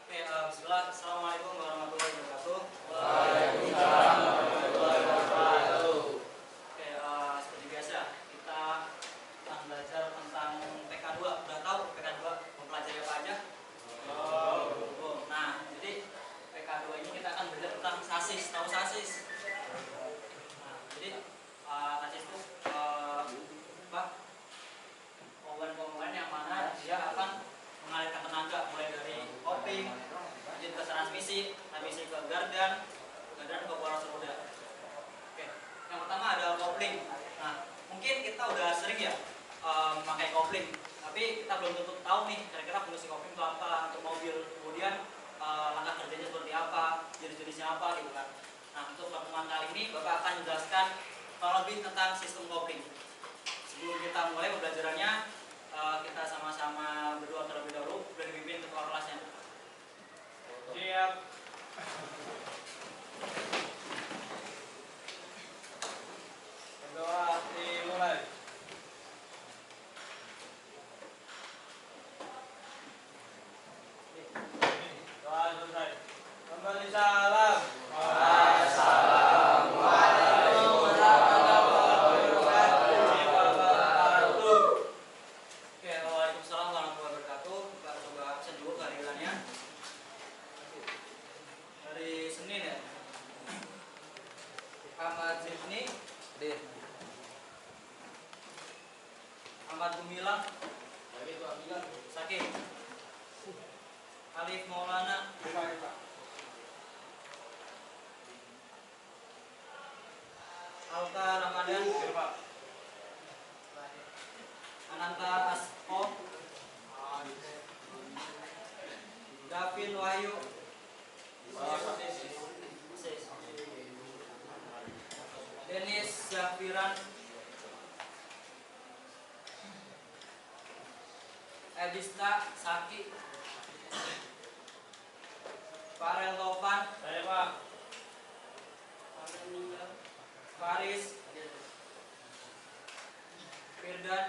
Oke, bismillah. Assalamualaikum warahmatullahi wabarakatuh. Waalaikumsalam warahmatullahi wabarakatuh. Oke, seperti biasa kita akan belajar tentang PK2. Udah tahu PK2 mempelajari apa aja? Nah, jadi PK2 ini kita akan belajar tentang sasis. Tahu sasis? Nah, jadi sasis itu apa? Komponen-komponen yang mana dia akan mengalirkan tenaga mulai dari kopling, lanjut ke transmisi ke gardan ke poros roda. Oke, yang pertama ada kopling. Nah, mungkin kita udah sering ya memakai kopling, tapi kita belum tentu tahu nih kira-kira fungsi kopling itu apa untuk mobil, kemudian langkah kerjanya seperti apa, jenis-jenisnya apa gitu kan. Nah, untuk pertemuan kali ini Bapak akan menjelaskan lebih tentang sistem kopling. Sebelum kita mulai pembelajarannya, kita sama-sama berdoa terlebih dahulu dan dipimpin ketua kelasnya. Siap. Berdoa dimulai. Doa selesai. Kembali salam. Assalamualaikum warahmatullahi wabarakatuh. Oke, waalaikumsalam warahmatullahi wabarakatuh. Kita coba absen dulu kehadirannya. Hari Senin ya. Ahmad Zidni, Ahmad Gumilang, Sakit, Alif Maulana, Alta Ramadan, Ananta Asko, Davin Wahyu, Denis Syafiran, Edista Saki, Farel Topan, Saya Pak. Faris, Firdan,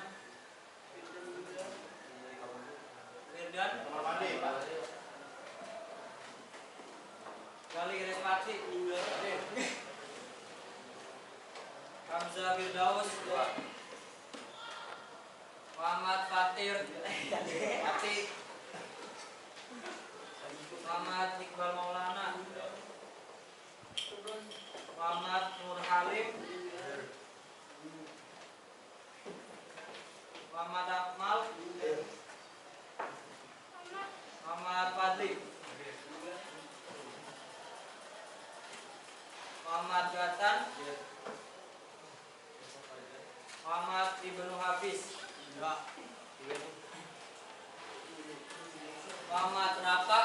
Kamar mandi Pak. Gali Respati, Hamza Firdaus, Muhammad Fatir, Muhammad Iqbal Maulana, Muhammad Nur Halim, Muhammad Akmal, Muhammad Fadli, Muhammad Gatan, Muhammad Ibnu Hafiz, Muhammad Raka,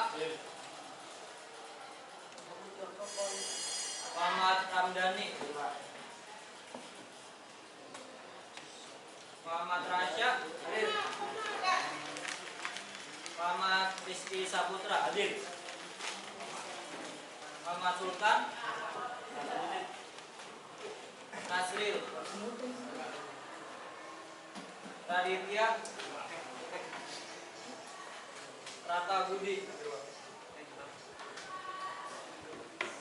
Muhammad Ramdhani, Muhammad Rasya, Muhammad Rizky Saputra, Muhammad Sultan, Nasril, Raditya, Rata Budi,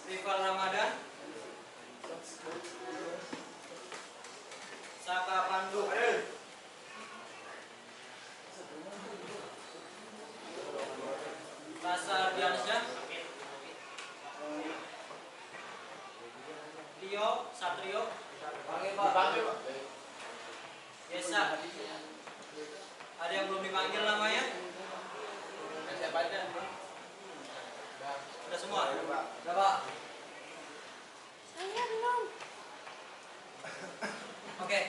Rival Ramadan, Saka Pandu, Rasa Ardiansyah, Tio Satrio, Yesa. Ada yang belum dipanggil namanya? Udah semua? Udah Pak? Saya belum. Oke,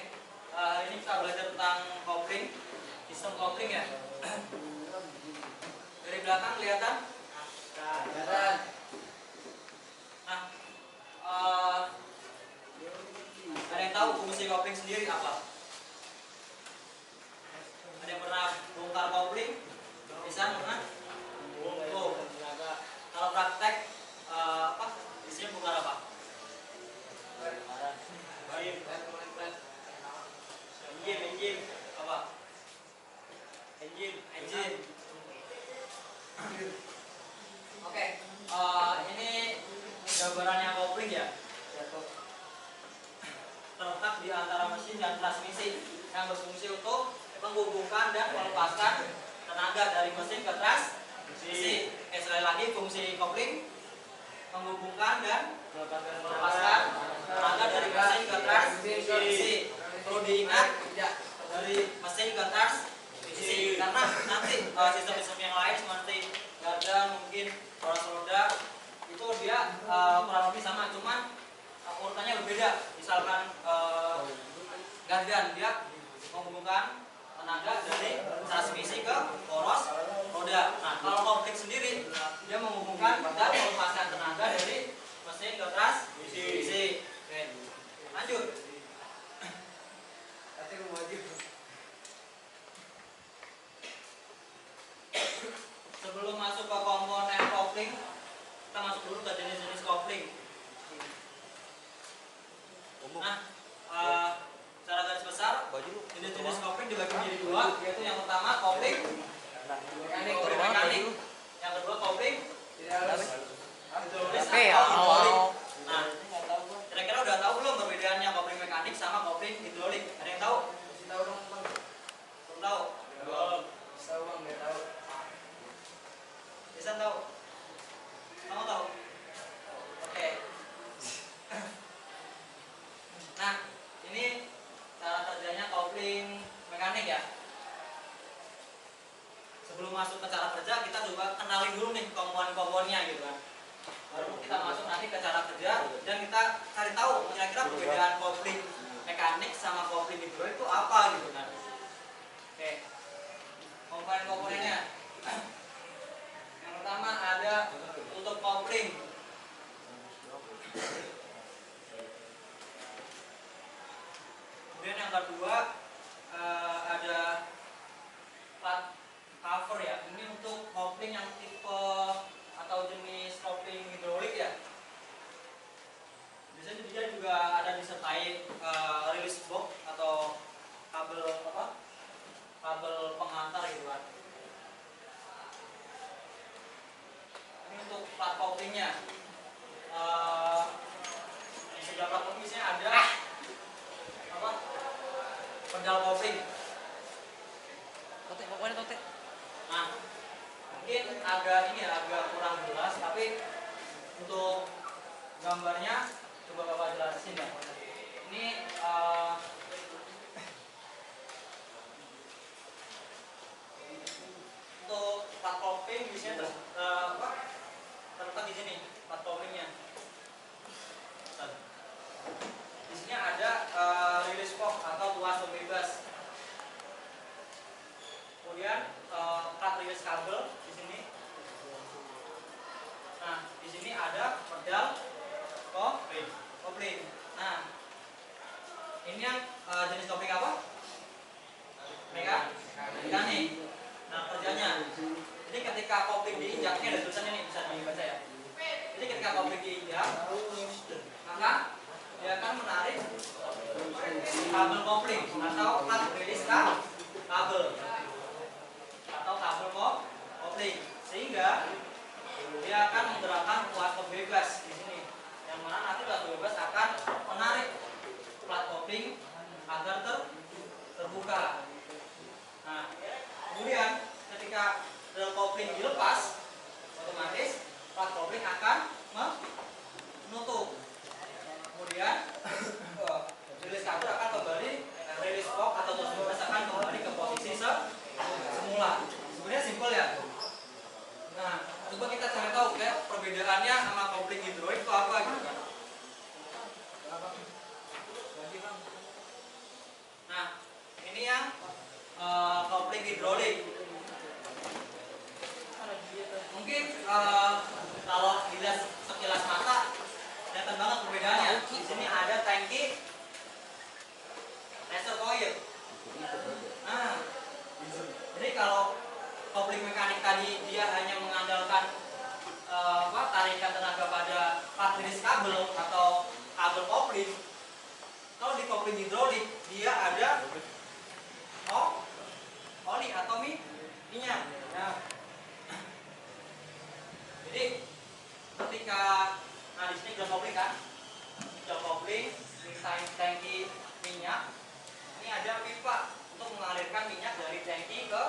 ini kita belajar tentang kopling, sistem kopling ya. Dari belakang kelihatan? Kelihatan. Nah, ada yang tahu fungsi kopling sendiri apa? Ada yang pernah bongkar kopling? Bisa pernah? Oh, kalau praktek apa? Isinya bongkar apa? Engine apa? Engine. transmisi yang berfungsi untuk menghubungkan dan melepaskan tenaga dari mesin ke transmisi. Sekali lagi, fungsi kopling menghubungkan dan melepaskan tenaga dari mesin ke transmisi. Perlu diingat dari mesin ke transmisi karena nanti sistem-sistem yang lain seperti garda, mungkin poros roda itu dia kurang lebih sama, cuman urutannya berbeda. Misalkan gardan dia menghubungkan tenaga dari transmisi ke poros roda. Nah, kalau kopling sendiri dia menghubungkan dan melepaskan tenaga dari mesin ke transmisi. Oke, lanjut. Sebelum masuk ke komponen kopling, kita masuk dulu ke jenis-jenis kopling. Nah, secara garis besar jenis-jenis kopling dibagi menjadi dua, yaitu yang pertama kopling mekanik, yang kedua kopling hidrolis atau hidrolik. Nah, kira-kira udah tahu belum perbedaannya kopling mekanik sama kopling hidrolik? Ada yang tahu? Belum tahu? Nggak tahu. Bisa tahu? Kamu tahu? Oke. Nah, ini cara kerjanya kopling mekanik ya. Sebelum masuk ke cara kerja, kita coba kenalin dulu nih komponen-komponennya gitu kan. Baru kita masuk nanti ke cara kerja dan kita cari tahu kira-kira perbedaan kopling mekanik sama kopling hidrolik itu apa gitu kan. Oke. Komponen-komponennya. Yang pertama ada tutup kopling. Kemudian yang kedua ada plat cover ya. Ini untuk kopling yang tipe atau jenis kopling hidrolik ya. Biasanya dia juga ada disertai release box atau kabel kabel pengantar gitu kan. Ini untuk plat koplingnya. Di sebelah plat kopling ada pedal kopling. Totek. Nah, mungkin agak kurang jelas, tapi untuk gambarnya coba Bapak jelasin ya. Ini untuk plat kopling biasanya terletak di sini plat koplingnya. Di sini ada release box atau tuas pembebas. Kemudian plat release kabel di sini. Nah, di sini ada pedal kopling. Nah, ini yang jenis kopling apa? Mekanik. Nah, kerjanya. Jadi ketika kopling diinjak, ini ada tulisannya nih, bisa dibaca ya. Jadi ketika kopling diinjak, maka dia akan menarik kabel kopling atau plat release kabel atau kabel kopling, sehingga dia akan menggerakkan tuas pembebas di sini, yang mana nanti tuas pembebas akan menarik plat kopling agar terbuka. Nah, kemudian ketika rel kopling dilepas, otomatis plat kopling akan menutup. Kemudian release kabel akan kembali, release box atau tuas pembebas akan kembali ke posisi semula. Sebenarnya simpel ya. Nah, coba kita cari tahu kayak perbedaannya sama kopling hidrolik itu apa gitu kan. Nah, ini yang kopling hidrolik. Mungkin kalau dilihat sekilas mata kelihatan banget perbedaannya. Di sini ada tangki reservoir. Nah, jadi kalau kopling mekanik tadi dia hanya mengandalkan tarikan tenaga pada plat release kabel atau kabel kopling. Kalau di kopling hidrolik dia ada oli atau minyak. Nah, jadi ketika di sini udah kopling kan, ini tangki minyak. Ini ada pipa untuk mengalirkan minyak dari tangki ke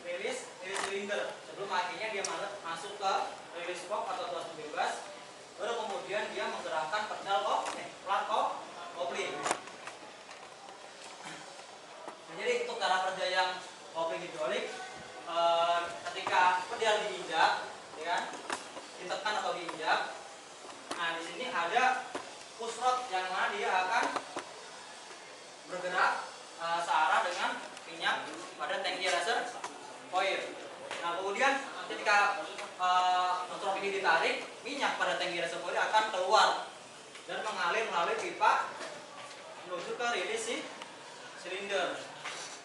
release silinder. Sebelum akhirnya dia masuk ke release valve atau tuas pembebas, baru kemudian dia menggerakkan pedal plat kopling. Jadi untuk cara kerja yang kopling hidrolik, ketika pedal diinjak, ya kan, ditekan atau diinjak, nah di sini ada push rod yang mana dia akan bergerak searah dengan minyak pada tangki reservoir. Nah kemudian ketika motor ini ditarik, minyak pada tangki reservoir akan keluar dan mengalir melalui pipa menuju ke release silinder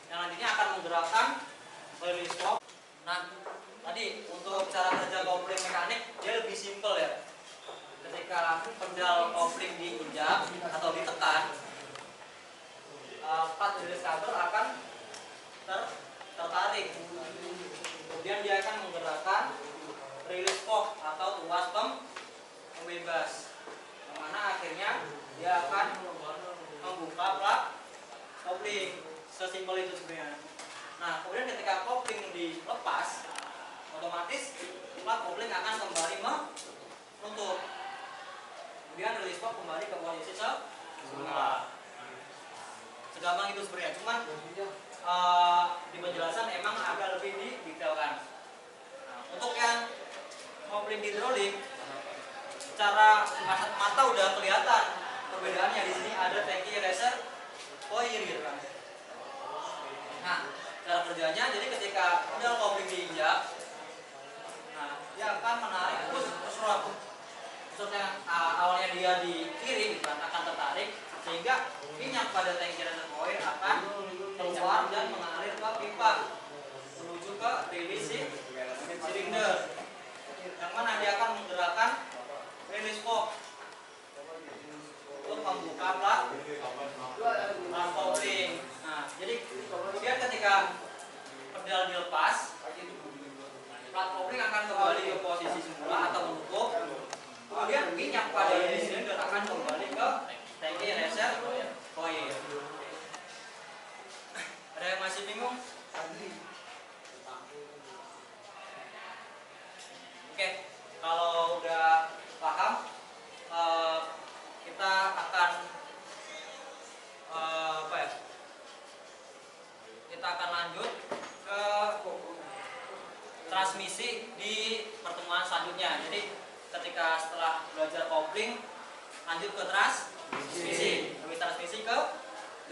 yang nantinya akan menggerakkan release valve. Nah tadi untuk cara kerja kopling mekanik dia lebih simpel ya. Ketika pedal kopling diinjak atau ditekan, plat release cover akan tertarik. Kemudian dia akan menggerakkan release valve atau tuas pembebas, yang mana akhirnya dia akan membuka plat kopling. Sesimpel itu sebenarnya. Nah kemudian ketika kopling dilepas, otomatis plat kopling akan kembali menutup. Kemudian release valve kembali ke posisi semula. Segampang itu sebenarnya, cuman di penjelasan emang agak lebih didetailkan. Nah, untuk yang kopling hidrolik, secara kasat mata udah kelihatan perbedaannya. Di sini ada tangki reservoir gitu kan. Nah, cara kerjanya jadi ketika pedal kopling diinjak, nah dia akan menarik push rod. Yang awalnya dia di kiri gitu kan, akan tertarik sehingga minyak pada tangki reservoir akan keluar dan mengalir ke pipa menuju ke release silinder, yang mana dia akan menggerakkan release valve untuk membuka plat kopling. Nah, jadi kemudian ketika pedal dilepas, plat kopling akan kembali ke posisi semula atau menutup. Kemudian minyak pada release silinder akan kembali ke tangki reservoir. Ada yang masih bingung? Oke, kalau udah paham, kita akan kita akan lanjut ke transmisi di pertemuan selanjutnya. Jadi ketika setelah belajar kopling, lanjut ke transmisi, kami transmisi ke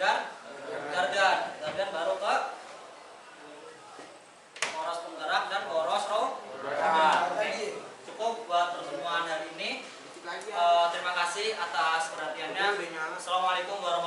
gardan baru ke poros penggerak dan poros roda. Cukup buat pertemuan hari ini. Terima kasih atas perhatiannya. Assalamualaikum warahmatullahi wabarakatuh.